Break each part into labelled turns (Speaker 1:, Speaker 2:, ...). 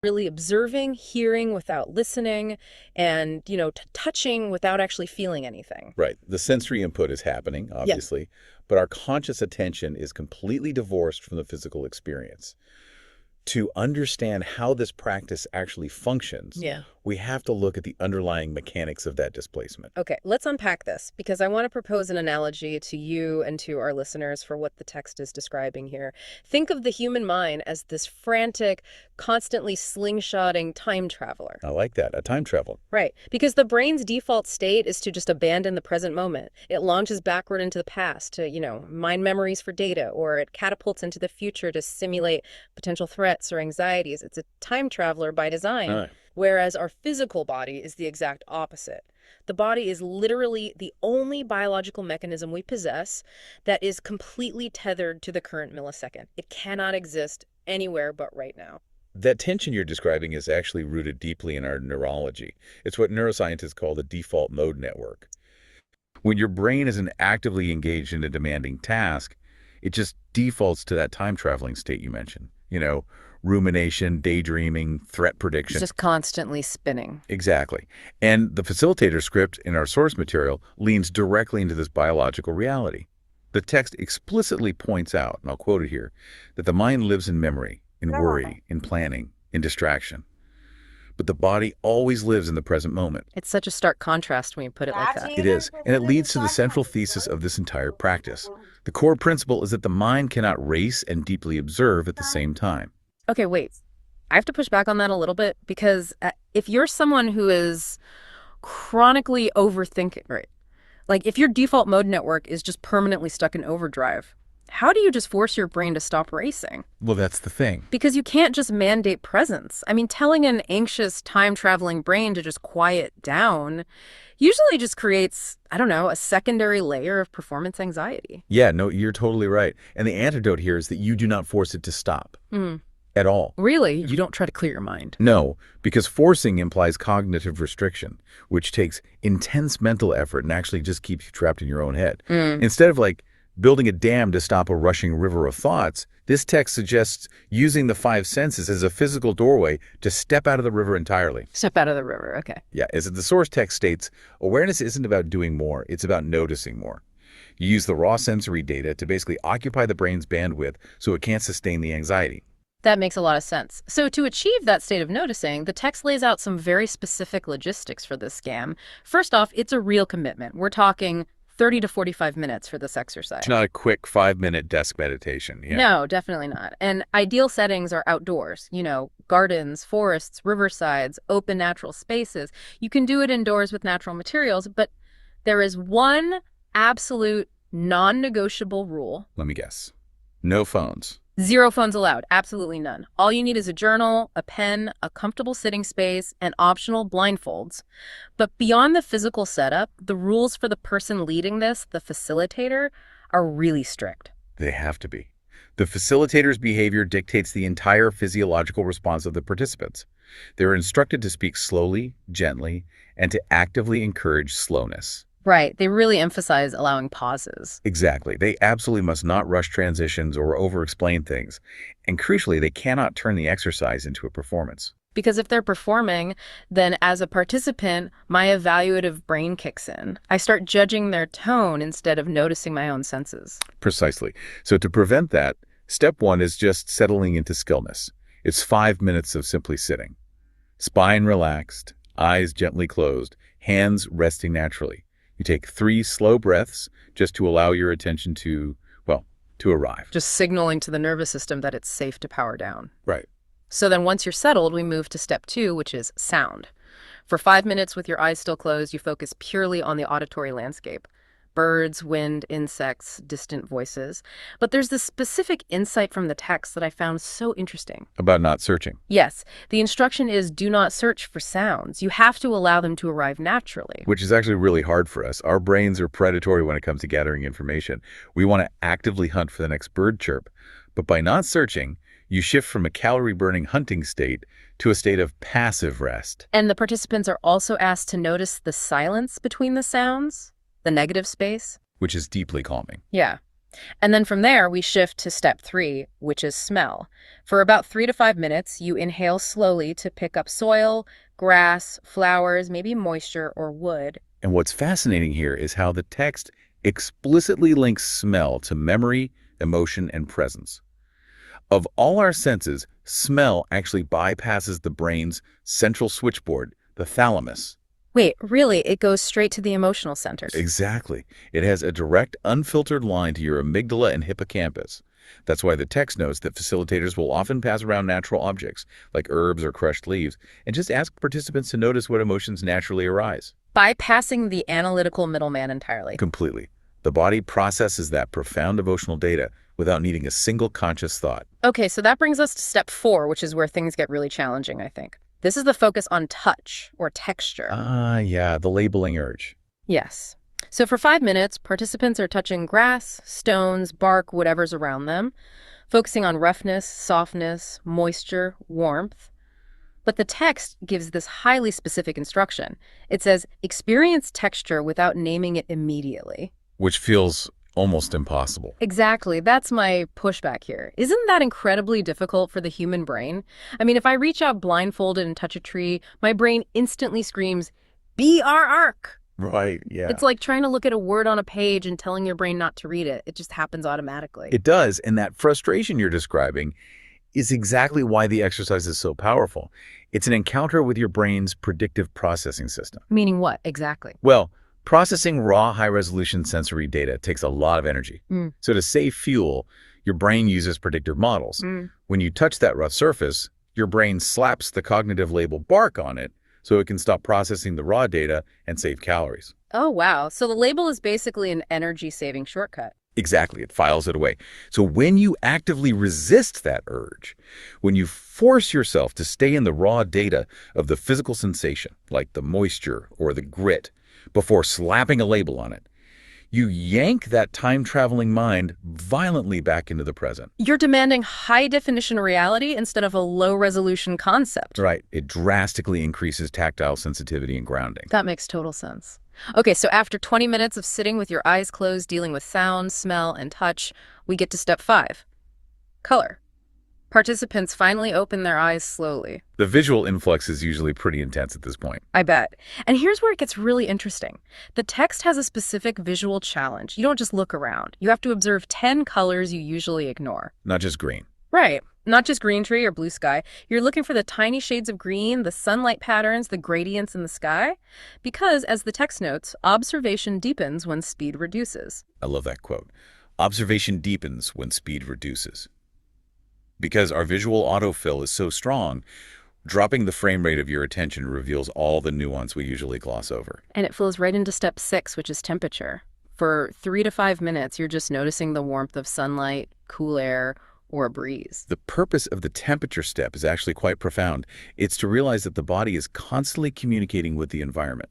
Speaker 1: Really observing, hearing without listening, and, touching without actually feeling anything.
Speaker 2: Right. The sensory input is happening,
Speaker 1: Yeah.
Speaker 2: obviously, but our conscious attention is completely divorced from the physical experience. To understand how this practice actually functions,
Speaker 1: Yeah.
Speaker 2: we have to look at the underlying mechanics of that displacement.
Speaker 1: Okay, let's unpack this because I want to propose an analogy to you and to our listeners for what the text is describing here. Think of the human mind as this frantic, constantly slingshotting time traveler.
Speaker 2: I like that. A time travel.
Speaker 1: Right, because the brain's default state is to just abandon the present moment. It launches backward into the past to, mine memories for data, or it catapults into the future to simulate potential threats or anxieties. It's a time traveler by
Speaker 2: All
Speaker 1: design.
Speaker 2: right.
Speaker 1: Whereas our physical body is the exact opposite. The body is literally the only biological mechanism we possess that is completely tethered to the current millisecond. It cannot exist anywhere but right now.
Speaker 2: That tension you're describing is actually rooted deeply in our neurology. It's what neuroscientists call the default mode network. When your brain isn't actively engaged in a demanding task, it just defaults to that time traveling state you mentioned. Rumination, daydreaming, threat
Speaker 1: It's
Speaker 2: prediction.
Speaker 1: just constantly spinning.
Speaker 2: Exactly. And the facilitator script in our source material leans directly into this biological reality. The text explicitly points out, and I'll quote it here, that the mind lives in memory, in worry, in planning, in distraction. But the body always lives in the present moment.
Speaker 1: It's such a stark contrast when you put it like that.
Speaker 2: It is, and it leads to the central thesis of this entire practice. The core principle is that the mind cannot race and deeply observe at the same time.
Speaker 1: Okay, wait. I have to push back on that a little bit because if you're someone who is chronically overthinking, right? Like if your default mode network is just permanently stuck in overdrive, how do you just force your brain to stop racing?
Speaker 2: Well, that's the thing.
Speaker 1: Because you can't just mandate presence. I mean, telling an anxious, time-traveling brain to just quiet down usually just creates, I don't know, a secondary layer of performance anxiety.
Speaker 2: Yeah, no, you're totally right. And the antidote here is that you do not force it to stop at all.
Speaker 1: Really? You don't try to clear your mind.
Speaker 2: No, because forcing implies cognitive restriction, which takes intense mental effort and actually just keeps you trapped in your own head. Instead of building a dam to stop a rushing river of thoughts, this text suggests using the five senses as a physical doorway to step out of the river entirely.
Speaker 1: Step out of the river, okay.
Speaker 2: Yeah, as the source text states, awareness isn't about doing more, it's about noticing more. You use the raw sensory data to basically occupy the brain's bandwidth so it can't sustain the anxiety.
Speaker 1: That makes a lot of sense. So to achieve that state of noticing, the text lays out some very specific logistics for this scam. First off, it's a real commitment. We're talking 30 to 45 minutes for this exercise.
Speaker 2: It's not a quick 5-minute desk meditation. Yeah.
Speaker 1: No, definitely not. And ideal settings are outdoors, gardens, forests, riversides, open natural spaces. You can do it indoors with natural materials, but there is one absolute non-negotiable rule.
Speaker 2: Let me guess. No phones.
Speaker 1: 0 phones allowed, absolutely none. All you need is a journal, a pen, a comfortable sitting space, and optional blindfolds. But beyond the physical setup, the rules for the person leading this, the facilitator, are really strict.
Speaker 2: They have to be. The facilitator's behavior dictates the entire physiological response of the participants. They're instructed to speak slowly, gently, and to actively encourage slowness.
Speaker 1: Right. They really emphasize allowing pauses.
Speaker 2: Exactly. They absolutely must not rush transitions or over-explain things. And crucially, they cannot turn the exercise into a performance.
Speaker 1: Because if they're performing, then as a participant, my evaluative brain kicks in. I start judging their tone instead of noticing my own senses.
Speaker 2: Precisely. So to prevent that, step one is just settling into stillness. It's 5 minutes of simply sitting. Spine relaxed, eyes gently closed, hands resting naturally. You take 3 slow breaths just to allow your attention to arrive.
Speaker 1: Just signaling to the nervous system that it's safe to power down.
Speaker 2: Right.
Speaker 1: So then once you're settled, we move to step 2, which is sound. For 5 minutes with your eyes still closed, you focus purely on the auditory landscape. Birds, wind, insects, distant voices. But there's this specific insight from the text that I found so interesting.
Speaker 2: About not searching.
Speaker 1: Yes, the instruction is do not search for sounds. You have to allow them to arrive naturally.
Speaker 2: Which is actually really hard for us. Our brains are predatory when it comes to gathering information. We want to actively hunt for the next bird chirp. But by not searching, you shift from a calorie-burning hunting state to a state of passive rest.
Speaker 1: And the participants are also asked to notice the silence between the sounds, the negative space.
Speaker 2: Which is deeply calming.
Speaker 1: Yeah. And then from there, we shift to step 3, which is smell. For about 3 to 5 minutes, you inhale slowly to pick up soil, grass, flowers, maybe moisture or wood.
Speaker 2: And what's fascinating here is how the text explicitly links smell to memory, emotion, and presence. Of all our senses, smell actually bypasses the brain's central switchboard, the thalamus.
Speaker 1: Wait, really? It goes straight to the emotional centers.
Speaker 2: Exactly. It has a direct, unfiltered line to your amygdala and hippocampus. That's why the text notes that facilitators will often pass around natural objects, like herbs or crushed leaves, and just ask participants to notice what emotions naturally arise.
Speaker 1: Bypassing the analytical middleman entirely.
Speaker 2: Completely. The body processes that profound emotional data without needing a single conscious thought.
Speaker 1: Okay, so that brings us to step 4, which is where things get really challenging, I think. This is the focus on touch or texture.
Speaker 2: Yeah, the labeling urge.
Speaker 1: Yes. So for 5 minutes, participants are touching grass, stones, bark, whatever's around them, focusing on roughness, softness, moisture, warmth. But the text gives this highly specific instruction. It says, experience texture without naming it immediately.
Speaker 2: Which feels almost impossible.
Speaker 1: Exactly. That's my pushback here. Isn't that incredibly difficult for the human brain? I mean, if I reach out blindfolded and touch a tree, my brain instantly screams, BRRK.
Speaker 2: Right, yeah.
Speaker 1: It's like trying to look at a word on a page and telling your brain not to read it. It just happens automatically.
Speaker 2: It does, and that frustration you're describing is exactly why the exercise is so powerful. It's an encounter with your brain's predictive processing system.
Speaker 1: Meaning what, exactly?
Speaker 2: Well, processing raw, high-resolution sensory data takes a lot of energy. So to save fuel, your brain uses predictive models. When you touch that rough surface, your brain slaps the cognitive label bark on it so it can stop processing the raw data and save calories.
Speaker 1: Oh, wow. So the label is basically an energy-saving shortcut.
Speaker 2: Exactly, it files it away. So when you actively resist that urge, when you force yourself to stay in the raw data of the physical sensation, like the moisture or the grit, before slapping a label on it, you yank that time-traveling mind violently back into the present.
Speaker 1: You're demanding high-definition reality instead of a low-resolution concept.
Speaker 2: Right. It drastically increases tactile sensitivity and grounding.
Speaker 1: That makes total sense. Okay, so after 20 minutes of sitting with your eyes closed, dealing with sound, smell, and touch, we get to step 5, color. Participants finally open their eyes slowly.
Speaker 2: The visual influx is usually pretty intense at this point.
Speaker 1: I bet. And here's where it gets really interesting. The text has a specific visual challenge. You don't just look around. You have to observe 10 colors you usually ignore.
Speaker 2: Not just green.
Speaker 1: Right. Not just green tree or blue sky. You're looking for the tiny shades of green, the sunlight patterns, the gradients in the sky. Because, as the text notes, observation deepens when speed reduces.
Speaker 2: I love that quote. Observation deepens when speed reduces. Because our visual autofill is so strong, dropping the frame rate of your attention reveals all the nuance we usually gloss over.
Speaker 1: And it flows right into step 6, which is temperature. For 3 to 5 minutes, you're just noticing the warmth of sunlight, cool air, or a breeze.
Speaker 2: The purpose of the temperature step is actually quite profound. It's to realize that the body is constantly communicating with the environment.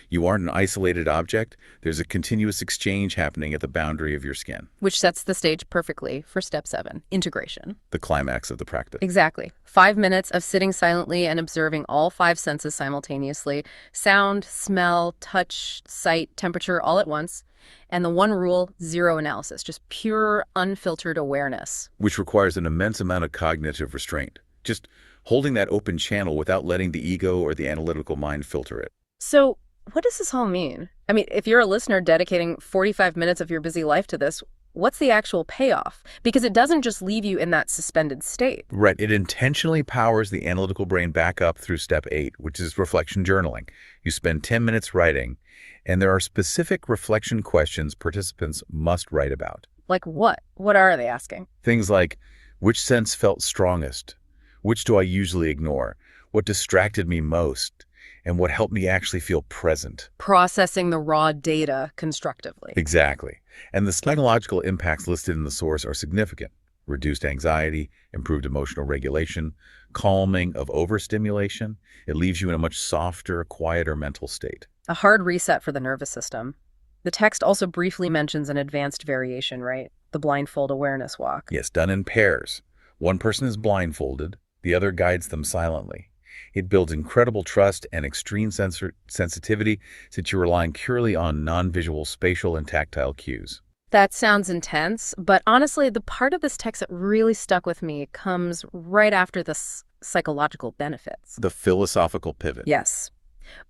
Speaker 2: You aren't an isolated object. There's a continuous exchange happening at the boundary of your skin.
Speaker 1: Which sets the stage perfectly for step 7, integration.
Speaker 2: The climax of the practice.
Speaker 1: Exactly. 5 minutes of sitting silently and observing all 5 senses simultaneously. Sound, smell, touch, sight, temperature, all at once. And the one rule, zero analysis, just pure, unfiltered awareness.
Speaker 2: Which requires an immense amount of cognitive restraint. Just holding that open channel without letting the ego or the analytical mind filter it.
Speaker 1: So, what does this all mean? I mean, if you're a listener dedicating 45 minutes of your busy life to this, what's the actual payoff? Because it doesn't just leave you in that suspended state.
Speaker 2: Right. It intentionally powers the analytical brain back up through step 8, which is reflection journaling. You spend 10 minutes writing, and there are specific reflection questions participants must write about.
Speaker 1: Like what? What are they asking?
Speaker 2: Things like, which sense felt strongest? Which do I usually ignore? What distracted me most? And what helped me actually feel present.
Speaker 1: Processing the raw data constructively.
Speaker 2: Exactly. And the psychological impacts listed in the source are significant. Reduced anxiety, improved emotional regulation, calming of overstimulation. It leaves you in a much softer, quieter mental state.
Speaker 1: A hard reset for the nervous system. The text also briefly mentions an advanced variation, right? The blindfold awareness walk.
Speaker 2: Yes, done in pairs. One person is blindfolded, the other guides them silently. It builds incredible trust and extreme sensitivity since you're relying purely on non-visual spatial and tactile cues.
Speaker 1: That sounds intense, but honestly, the part of this text that really stuck with me comes right after the psychological benefits.
Speaker 2: The philosophical pivot.
Speaker 1: Yes.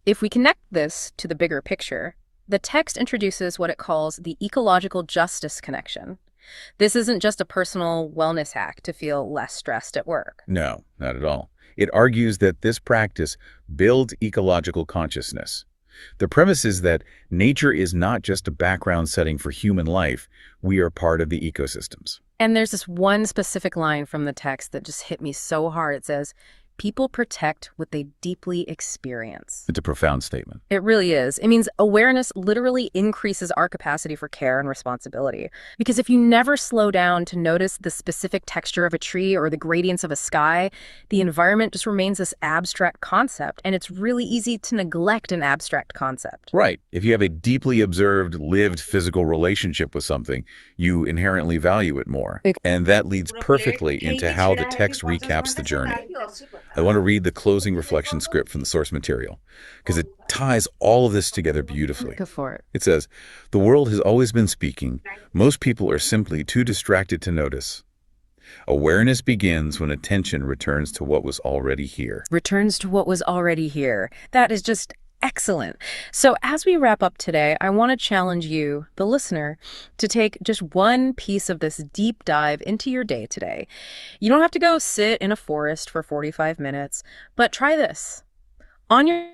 Speaker 1: If we connect this to the bigger picture, the text introduces what it calls the ecological justice connection. This isn't just a personal wellness hack to feel less stressed at work.
Speaker 2: No, not at all. It argues that this practice builds ecological consciousness. The premise is that nature is not just a background setting for human life. We are part of the ecosystems.
Speaker 1: And there's this one specific line from the text that just hit me so hard. It says, people protect what they deeply experience.
Speaker 2: It's a profound statement.
Speaker 1: It really is. It means awareness literally increases our capacity for care and responsibility. Because if you never slow down to notice the specific texture of a tree or the gradients of a sky, the environment just remains this abstract concept, and it's really easy to neglect an abstract concept.
Speaker 2: Right. If you have a deeply observed, lived physical relationship with something, you inherently value it more. And that leads perfectly into how the text recaps the journey. I want to read the closing reflection script from the source material because it ties all of this together beautifully.
Speaker 1: Go for it.
Speaker 2: It says, "The world has always been speaking. Most people are simply too distracted to notice. Awareness begins when attention returns to what was already here."
Speaker 1: Returns to what was already here. That is just excellent. So as we wrap up today, I want to challenge you, the listener, to take just one piece of this deep dive into your day today. You don't have to go sit in a forest for 45 minutes, but try this. On your